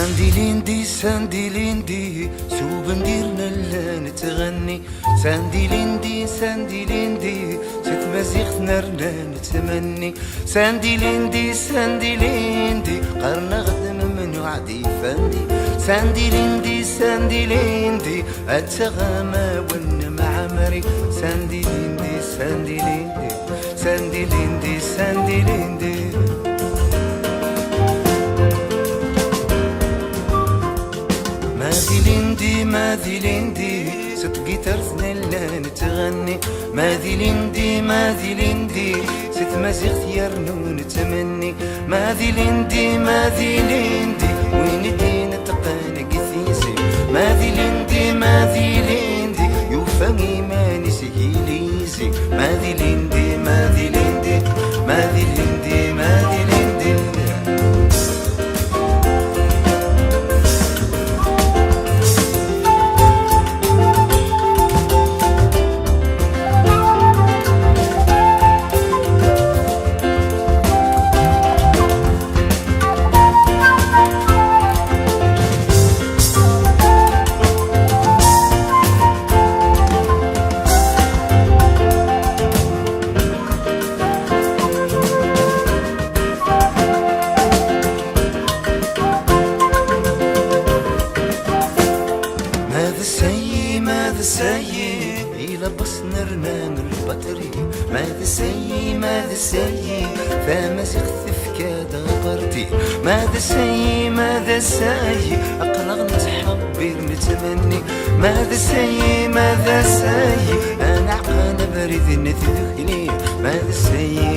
ساندي ليندي سوب نديرنا لا نتغني. ساندي ليندي سيت مزيغ نرنا نتمني. ساندي ليندي قرنا غد ممنوع دي فندي. ساندي ليندي التغامى ون معمري. ساندي ليندي ماذي ليندي ست جيتارتنا لا نتغني. ماذي ليندي ست مزيغ ثيارنو نتمني. ماذي ليندي وين دينا تقاني قثيسي. ماذي ليندي يوفى إيماني سهيليسي. ماذي ليندي ماذا سيء يلبس نرنان البطري. ماذا سيء فما سيخثف كادا بردي. ماذا سيء أقلق نتحبر نتمني. ماذا سيء أنا عقل بريد نتذكني. ماذا سيء